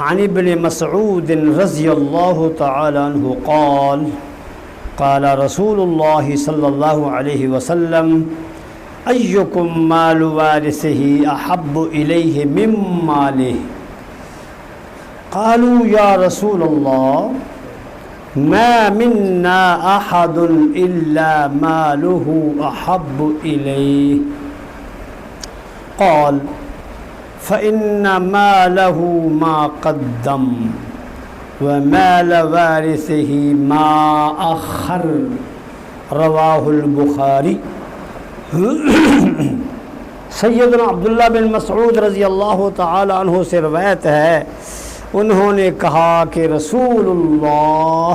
عن ابن مسعود رضی اللہ تعالی عنہ قال قال رسول اللہ صلی اللہ علیہ وسلم ایکم مال وارثه احب الیہ من مالہ قالوا یا رسول اللہ ما منا احد الا ماله احب الیہ قال فإن ماله ما قدم ومال وارثه ما أخر رواہ البخاری۔ سیدنا عبداللہ بن مسعود رضی اللہ تعالی عنہ سے روایت ہے، انہوں نے کہا کہ رسول اللہ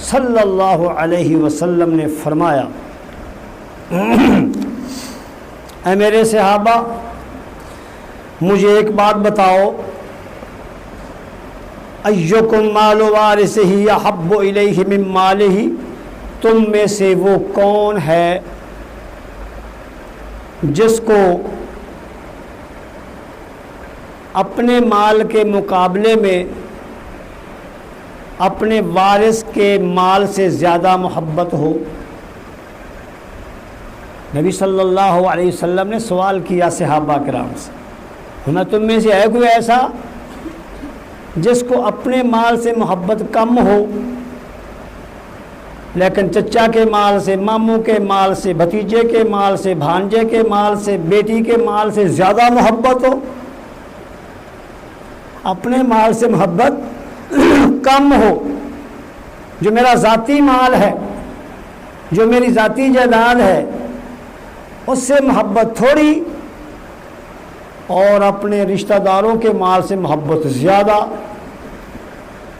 صلی اللہ علیہ وسلم نے فرمایا، اے میرے صحابہ مجھے ایک بات بتاؤ، ایکم مال وارثہ احب الیہ من مالہ، تم میں سے وہ کون ہے جس کو اپنے مال کے مقابلے میں اپنے وارث کے مال سے زیادہ محبت ہو؟ نبی صلی اللہ علیہ وسلم نے سوال کیا صحابہ کرام سے، ہمیں تم میں سے ہے کوئی ایسا جس کو اپنے مال سے محبت کم ہو لیکن چچا کے مال سے، ماموں کے مال سے، بھتیجے کے مال سے، بھانجے کے مال سے، بیٹی کے مال سے زیادہ محبت ہو؟ اپنے مال سے محبت کم ہو، جو میرا ذاتی مال ہے، جو میری ذاتی جائیداد ہے، اس سے محبت تھوڑی، اور اپنے رشتہ داروں کے مال سے محبت زیادہ۔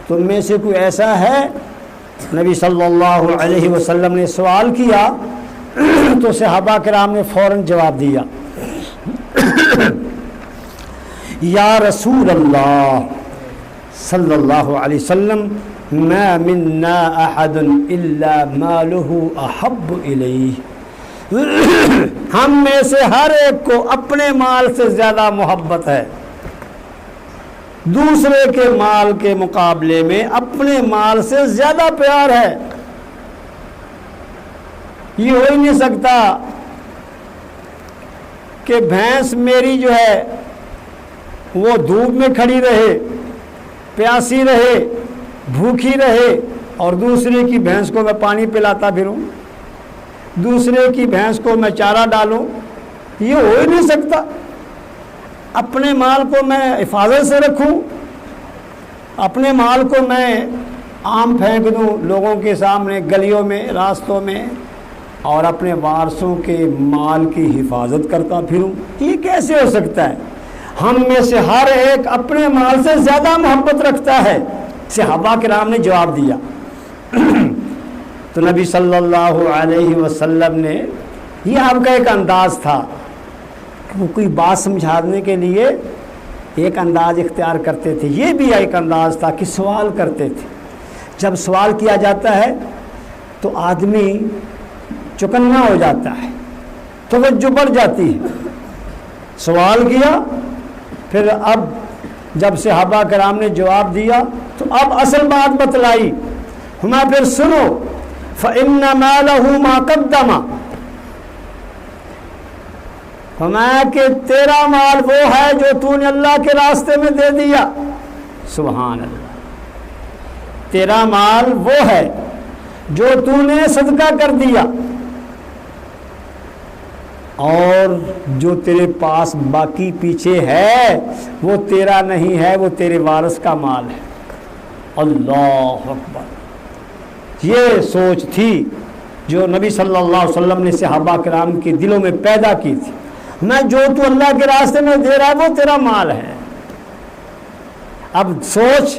تم میں سے کوئی ایسا ہے؟ نبی صلی اللہ علیہ وسلم نے سوال کیا تو صحابہ کرام نے فوراً جواب دیا، یا رسول اللہ صلی اللہ علیہ وسلم ما منا احد الا مالہ احب الیہ، ہم میں سے ہر ایک کو اپنے مال سے زیادہ محبت ہے، دوسرے کے مال کے مقابلے میں اپنے مال سے زیادہ پیار ہے۔ یہ ہو ہی نہیں سکتا کہ بھینس میری جو ہے وہ دھوپ میں کھڑی رہے، پیاسی رہے، بھوکی رہے، اور دوسرے کی بھینس کو میں پانی پلاتا پھروں، دوسرے کی بھینس کو میں چارہ ڈالوں، یہ ہو ہی نہیں سکتا۔ اپنے مال کو میں حفاظت سے رکھوں، اپنے مال کو میں عام پھینک دوں لوگوں کے سامنے، گلیوں میں، راستوں میں، اور اپنے وارثوں کے مال کی حفاظت کرتا پھروں، یہ کیسے ہو سکتا ہے؟ ہم میں سے ہر ایک اپنے مال سے زیادہ محبت رکھتا ہے۔ صحابہ کرام نے جواب دیا تو نبی صلی اللہ علیہ وسلم نے، یہ آپ کا ایک انداز تھا، وہ کوئی بات سمجھانے کے لیے ایک انداز اختیار کرتے تھے، یہ بھی ایک انداز تھا کہ سوال کرتے تھے۔ جب سوال کیا جاتا ہے تو آدمی چکنا ہو جاتا ہے، توجہ بڑھ جاتی ہے۔ سوال کیا، پھر اب جب صحابہ کرام نے جواب دیا تو اب اصل بات بتلائی، ہمیں پھر سنو، فَإِنَّ مَالَهُ مَا قَدَّمَ، فرمایا کہ تیرا مال وہ ہے جو تو نے اللہ کے راستے میں دے دیا۔ سبحان اللہ، تیرا مال وہ ہے جو تو نے صدقہ کر دیا، اور جو تیرے پاس باقی پیچھے ہے وہ تیرا نہیں ہے، وہ تیرے وارث کا مال ہے۔ اللہ اکبر، یہ سوچ تھی جو نبی صلی اللہ علیہ وسلم نے صحابہ کرام کے دلوں میں پیدا کی تھی، میں جو تو اللہ کے راستے میں دے رہا ہے وہ تیرا مال ہے۔ اب سوچ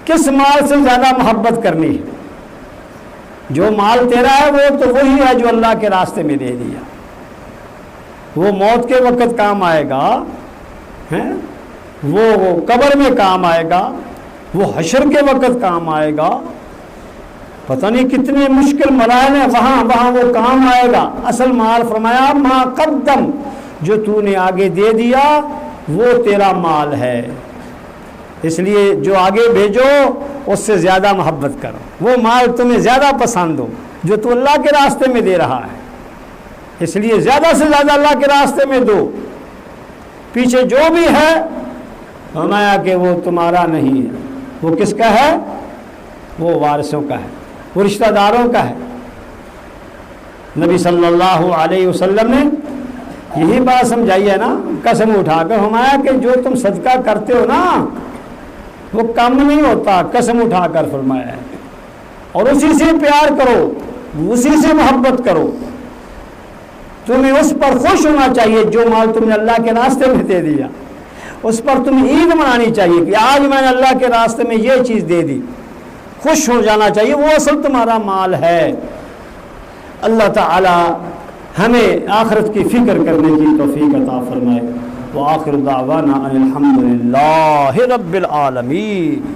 کس مال سے زیادہ محبت کرنی ہے؟ جو مال تیرا ہے وہ تو وہی ہے جو اللہ کے راستے میں دے دیا، وہ موت کے وقت کام آئے گا، وہ قبر میں کام آئے گا، وہ حشر کے وقت کام آئے گا، پتہ نہیں کتنے مشکل مراحل ہیں، وہاں وہ کام آئے گا۔ اصل مال فرمایا ما قدم، جو تو نے آگے دے دیا وہ تیرا مال ہے۔ اس لیے جو آگے بھیجو اس سے زیادہ محبت کرو، وہ مال تمہیں زیادہ پسند ہو جو تو اللہ کے راستے میں دے رہا ہے، اس لیے زیادہ سے زیادہ اللہ کے راستے میں دو۔ پیچھے جو بھی ہے فرمایا کہ وہ تمہارا نہیں ہے، وہ کس کا ہے؟ وہ وارثوں کا ہے، وہ رشتہ داروں کا ہے۔ نبی صلی اللہ علیہ وسلم نے یہی بات سمجھائی ہے نا، قسم اٹھا کر فرمایا کہ جو تم صدقہ کرتے ہو نا وہ کم نہیں ہوتا، قسم اٹھا کر فرمایا ہے، اور اسی سے پیار کرو، اسی سے محبت کرو۔ تمہیں اس پر خوش ہونا چاہیے جو مال تم نے اللہ کے راستے میں دے دیا، اس پر تمہیں عید منانی چاہیے کہ آج میں نے اللہ کے راستے میں یہ چیز دے دی، خوش ہو جانا چاہیے، وہ اصل تمہارا مال ہے۔ اللہ تعالی ہمیں آخرت کی فکر کرنے کی توفیق عطا فرمائے۔ وآخر دعوانا ان الحمد للہ رب العالمین۔